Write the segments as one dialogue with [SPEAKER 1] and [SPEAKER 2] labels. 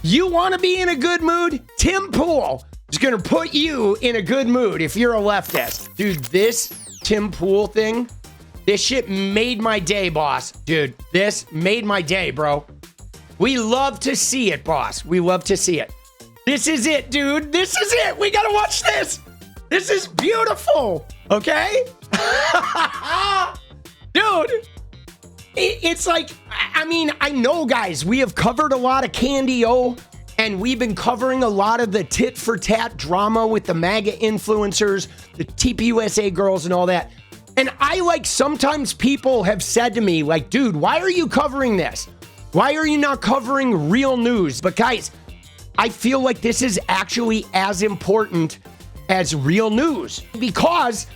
[SPEAKER 1] You want to be in a good mood? Tim Pool is going to put you in a good mood if you're a leftist. Dude, this Tim Pool thing, this shit made my day, boss. Dude, this made my day, bro. We love to see it, boss. We love to see it. This is it, dude. This is it. We got to watch this. This is beautiful. Okay? Dude, it's like, I mean, I know, guys, we have covered a lot of Candy O, and we've been covering a lot of the tit for tat drama with the MAGA influencers, the TPUSA girls and all that. And I, like, sometimes people have said to me, like, dude, why are you covering this? Why are you not covering real news? But guys, I feel like this is actually as important as real news, because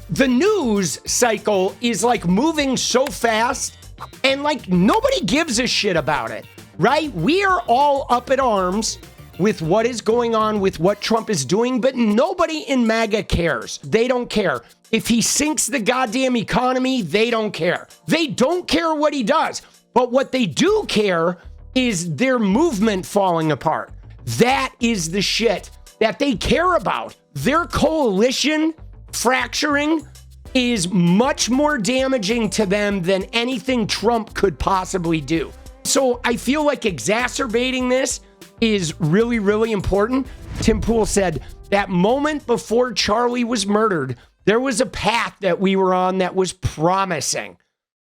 [SPEAKER 1] the news cycle is like moving so fast and like nobody gives a shit about it, right? We are all up in arms with what is going on, with what Trump is doing, but nobody in MAGA cares. They don't care. If he sinks the goddamn economy, they don't care. They don't care what he does. But what they do care is their movement falling apart. That is the shit that they care about. Their coalition fracturing is much more damaging to them than anything Trump could possibly do. So I feel like exacerbating this is really, really important. Tim Pool said that moment before Charlie was murdered, there was a path that we were on that was promising.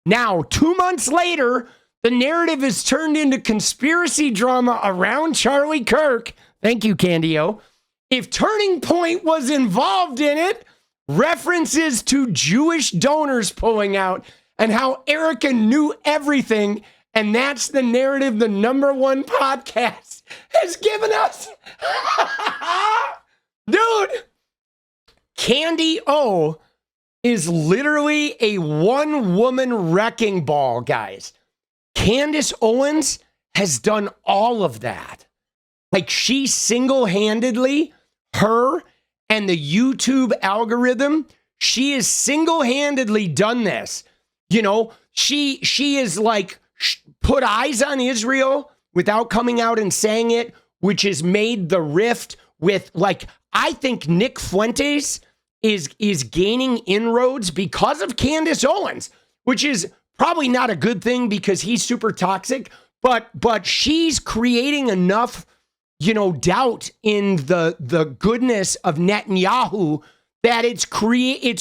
[SPEAKER 1] Now, 2 months later, the narrative is turned into conspiracy drama around Charlie Kirk. Thank you, Candy O. If Turning Point was involved in it, references to Jewish donors pulling out and how Erica knew everything, and that's the narrative the #1 podcast has given us. Dude, Candy O is literally a one-woman wrecking ball, guys. Candace Owens has done all of that. Like, she single-handedly, her and the YouTube algorithm, she has single-handedly done this. You know, she is like put eyes on Israel without coming out and saying it, which has made the rift with, like, I think Nick Fuentes is gaining inroads because of Candace Owens, which is probably not a good thing because he's super toxic, but she's creating enough, you know, doubt in the goodness of Netanyahu that it's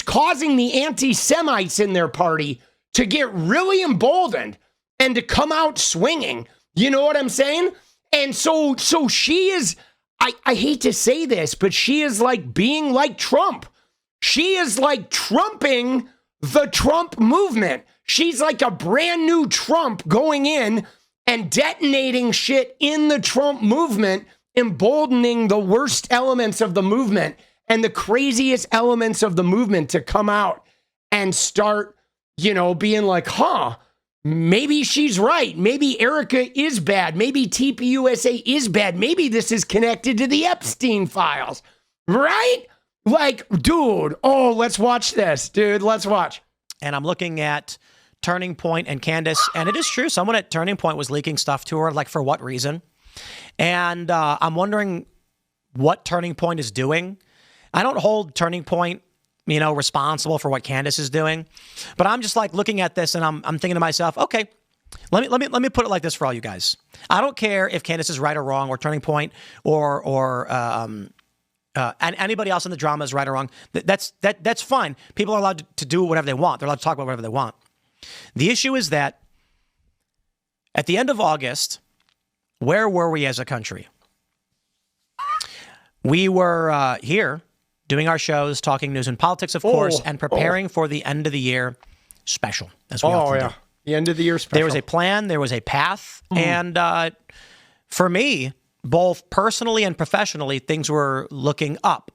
[SPEAKER 1] causing the anti-Semites in their party to get really emboldened and to come out swinging. You know what I'm saying? And so she is, I hate to say this, but she is like being like Trump. She is like trumping the Trump movement. She's like a brand new Trump going in and detonating shit in the Trump movement, emboldening the worst elements of the movement and the craziest elements of the movement to come out and start, you know, being like, maybe she's right. Maybe Erica is bad. Maybe TPUSA is bad. Maybe this is connected to the Epstein files, right? Like, dude, let's watch this, dude. Let's watch.
[SPEAKER 2] And I'm looking at Turning Point and Candace, and it is true. Someone at Turning Point was leaking stuff to her, like, for what reason? And I'm wondering what Turning Point is doing. I don't hold Turning Point, you know, responsible for what Candace is doing, but I'm just like looking at this and I'm thinking to myself, okay, let me put it like this for all you guys. I don't care if Candace is right or wrong, or Turning Point, or and anybody else in the drama is right or wrong. That's fine. People are allowed to do whatever they want. They're allowed to talk about whatever they want. The issue is that at the end of August, where were we as a country? We were here doing our shows, talking news and politics, of course, and preparing for the end of the year special, as we often do.
[SPEAKER 1] The end of the year special.
[SPEAKER 2] There was a plan, there was a path, and for me, both personally and professionally, things were looking up.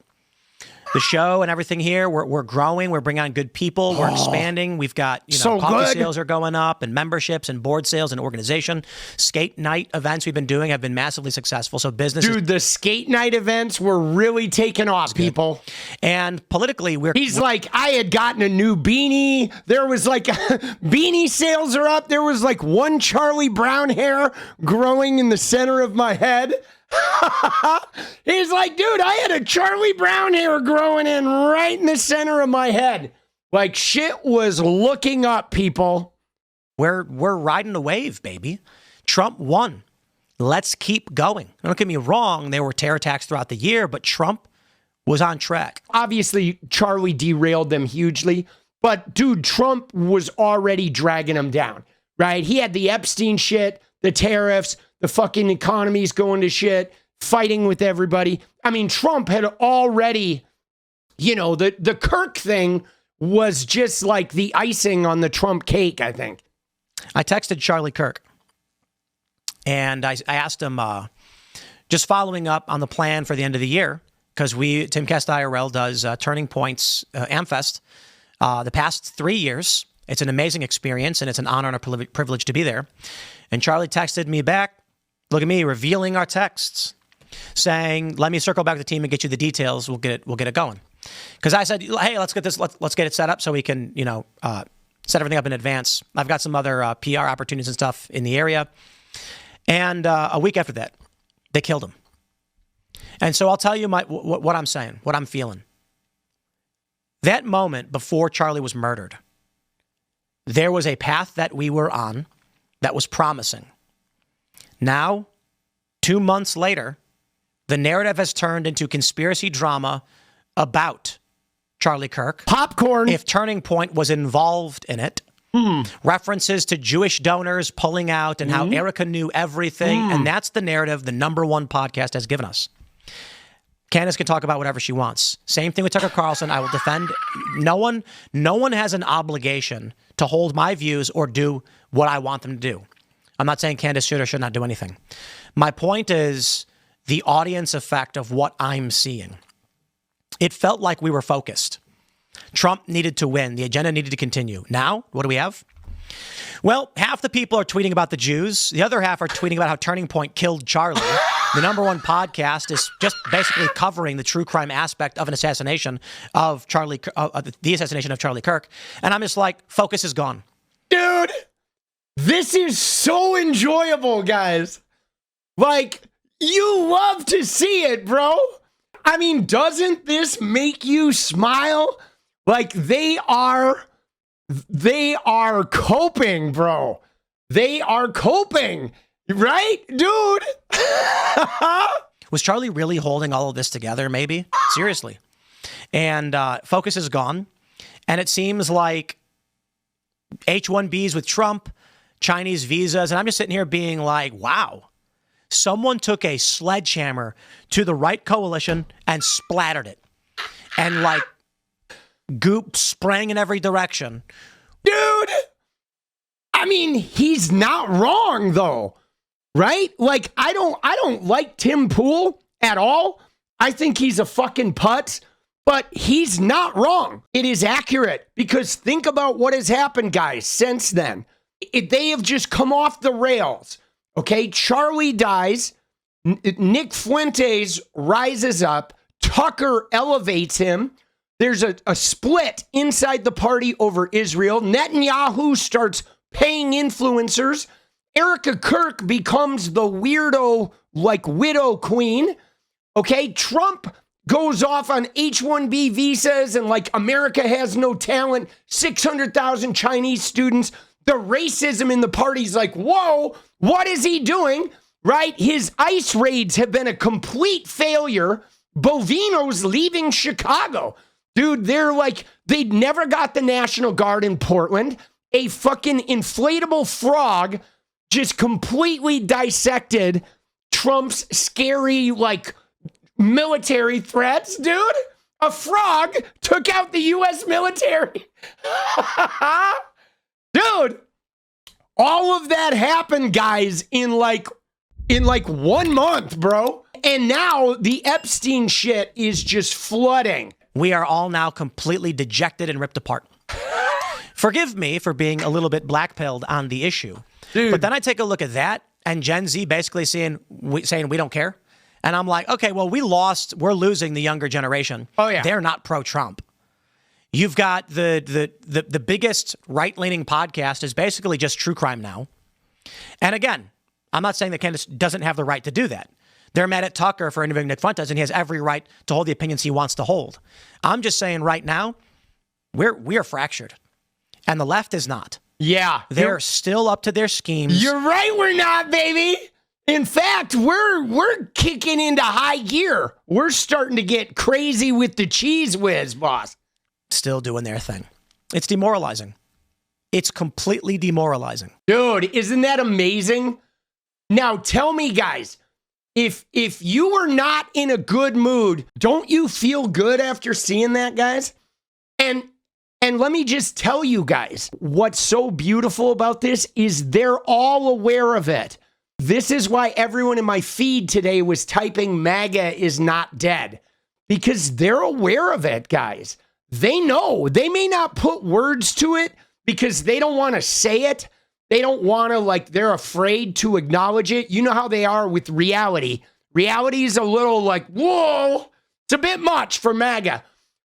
[SPEAKER 2] the show and everything here. We're growing. We're bringing on good people. We're expanding. We've got,
[SPEAKER 1] so
[SPEAKER 2] coffee
[SPEAKER 1] good.
[SPEAKER 2] sales are going up, and memberships and board sales and organization. Skate night events we've been doing have been massively successful. So business,
[SPEAKER 1] dude, the skate night events were really taking off, people.
[SPEAKER 2] And politically,
[SPEAKER 1] He's like, I had gotten a new beanie. There was like beanie sales are up. There was like one Charlie Brown hair growing in the center of my head. He's like, dude, I had a Charlie Brown hair growing in right in the center of my head. Like, shit was looking up, people.
[SPEAKER 2] We're riding the wave, baby. Trump won. Let's keep going. Don't get me wrong, there were terror attacks throughout the year, but Trump was on track.
[SPEAKER 1] Obviously, Charlie derailed them hugely, but dude, Trump was already dragging them down, right? He had the Epstein shit, the tariffs, the fucking economy's going to shit, fighting with everybody. I mean, Trump had already, the Kirk thing was just like the icing on the Trump cake, I think.
[SPEAKER 2] I texted Charlie Kirk, and I asked him, just following up on the plan for the end of the year, because Tim 𝗙ście_𝗍𝗪 does Turning Point's AmFest the past 3 years. It's an amazing experience, and it's an honor and a privilege to be there. And Charlie texted me back, look at me, revealing our texts, saying, let me circle back with the team and get you the details. We'll get it going. Because I said, hey, let's get it set up so we can, set everything up in advance. I've got some other PR opportunities and stuff in the area. And a week after that, they killed him. And so I'll tell you what I'm saying, what I'm feeling. That moment before Charlie was murdered, there was a path that we were on that was promising. Now, 2 months later, the narrative has turned into conspiracy drama about Charlie Kirk.
[SPEAKER 1] Popcorn.
[SPEAKER 2] If Turning Point was involved in it. References to Jewish donors pulling out and how Erica knew everything. And that's the narrative the #1 podcast has given us. Candace can talk about whatever she wants. Same thing with Tucker Carlson. I will defend. No one has an obligation to hold my views or do what I want them to do. I'm not saying Candace should or should not do anything. My point is the audience effect of what I'm seeing. It felt like we were focused. Trump needed to win. The agenda needed to continue. Now, what do we have? Well, half the people are tweeting about the Jews. The other half are tweeting about how Turning Point killed Charlie. The #1 podcast is just basically covering the true crime aspect of an assassination of the assassination of Charlie Kirk. And I'm just like, focus is gone.
[SPEAKER 1] Dude, this is so enjoyable, guys. Like, you love to see it, bro. I mean, doesn't this make you smile? Like, they are coping, bro. They are coping, right, dude?
[SPEAKER 2] Was Charlie really holding all of this together, maybe? Seriously. And focus is gone. And it seems like H-1Bs with Trump, Chinese visas, and I'm just sitting here being like, wow. Someone took a sledgehammer to the right coalition and splattered it. And like goop sprang in every direction.
[SPEAKER 1] Dude, I mean, he's not wrong though, right? Like, I don't like Tim Pool at all. I think he's a fucking putz, but he's not wrong. It is accurate because think about what has happened, guys, since then. They have just come off the rails. Okay, Charlie dies, Nick Fuentes rises up, Tucker elevates him, there's a split inside the party over Israel, Netanyahu starts paying influencers, Erica Kirk becomes the weirdo, like, widow queen, okay, Trump goes off on H-1B visas and, like, America has no talent, 600,000 Chinese students, the racism in the party's like, whoa, what is he doing, right? His ICE raids have been a complete failure. Bovino's leaving Chicago. Dude, they'd never got the National Guard in Portland. A fucking inflatable frog just completely dissected Trump's scary, like, military threats, dude. A frog took out the U.S. military. Dude, all of that happened, guys, in like 1 month, bro. And now the Epstein shit is just flooding.
[SPEAKER 2] we are all now completely dejected and ripped apart. Forgive me for being a little bit black-pilled on the issue.
[SPEAKER 1] Dude.
[SPEAKER 2] But then I take a look at that and Gen Z basically saying we don't care. And I'm like, okay, well, we're losing the younger generation.
[SPEAKER 1] Oh, yeah.
[SPEAKER 2] They're not pro-Trump. You've got the biggest right-leaning podcast is basically just true crime now. And again, I'm not saying that Candace doesn't have the right to do that. They're mad at Tucker for interviewing Nick Fuentes, and he has every right to hold the opinions he wants to hold. I'm just saying right now, we are fractured. And the left is not.
[SPEAKER 1] Yeah.
[SPEAKER 2] They're still up to their schemes.
[SPEAKER 1] You're right, we're not, baby. In fact, we're kicking into high gear. We're starting to get crazy with the cheese whiz, boss.
[SPEAKER 2] Still doing their thing. It's demoralizing. It's completely demoralizing.
[SPEAKER 1] Dude, isn't that amazing? Now tell me, guys, if you were not in a good mood, don't you feel good after seeing that, guys? And let me just tell you guys, what's so beautiful about this is they're all aware of it. This is why everyone in my feed today was typing MAGA is not dead, because they're aware of it, guys. They know. They may not put words to it because they don't want to say it. They don't want to, they're afraid to acknowledge it. You know how they are with reality. Reality is a little whoa, it's a bit much for MAGA.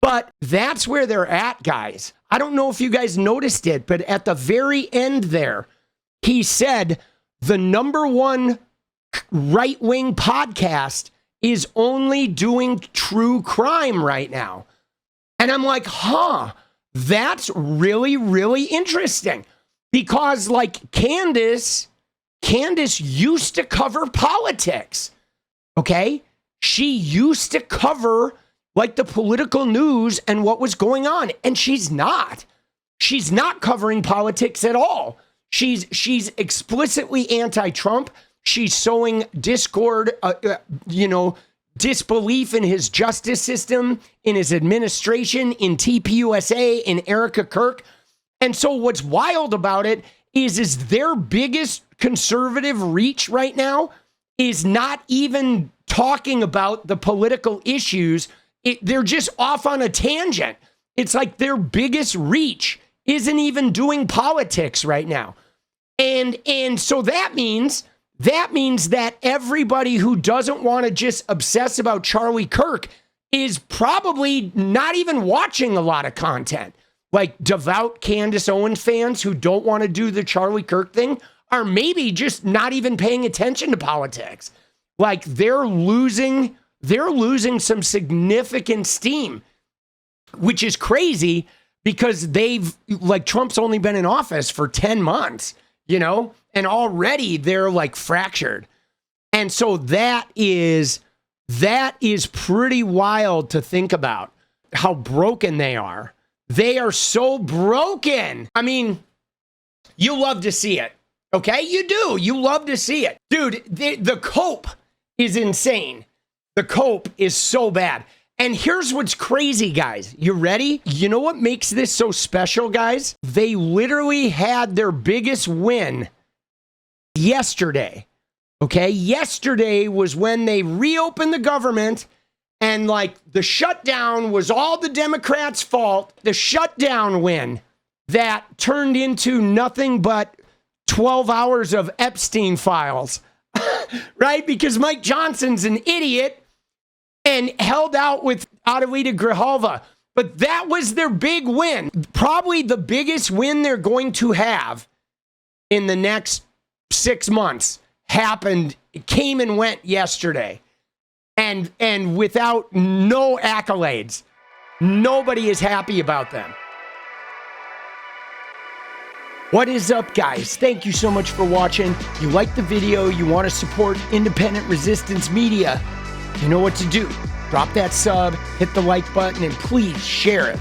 [SPEAKER 1] But that's where they're at, guys. I don't know if you guys noticed it, but at the very end there, he said the #1 right-wing podcast is only doing true crime right now. And I'm like, that's really, really interesting. Because Candace used to cover politics, okay? She used to cover the political news and what was going on. And she's not covering politics at all. She's explicitly anti-Trump. She's sowing discord, disbelief in his justice system, in his administration, in TPUSA, in Erica Kirk. And so what's wild about it is their biggest conservative reach right now is not even talking about the political issues. They're just off on a tangent. It's like their biggest reach isn't even doing politics right now. And so that means that everybody who doesn't want to just obsess about Charlie Kirk is probably not even watching a lot of content. Devout Candace Owens fans who don't want to do the Charlie Kirk thing are maybe just not even paying attention to politics. They're losing some significant steam, which is crazy because Trump's only been in office for 10 months, and already they're fractured. And so that is pretty wild to think about how broken they are. They are so broken. I mean, you love to see it. Okay, you do. You love to see it. Dude, the cope is insane. The cope is so bad. And here's what's crazy, guys. You ready? You know what makes this so special, guys? They literally had their biggest win yesterday. Okay, yesterday was when they reopened the government and the shutdown was all the Democrats' fault. The shutdown win that turned into nothing but 12 hours of Epstein files, right? Because Mike Johnson's an idiot and held out with 𝗬𝗟𝗡𝗅. But that was their big win. Probably the biggest win they're going to have in the next 6 months happened. It came and went yesterday. And without no accolades. Nobody is happy about them. What is up, guys? Thank you so much for watching. You like the video, you want to support independent resistance media, you know what to do. Drop that sub, hit the like button, and please share it.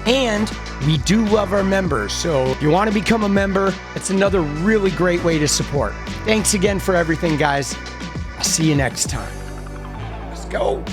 [SPEAKER 1] And we do love our members, so if you want to become a member, it's another really great way to support. Thanks again for everything, guys. I'll see you next time. Let's go.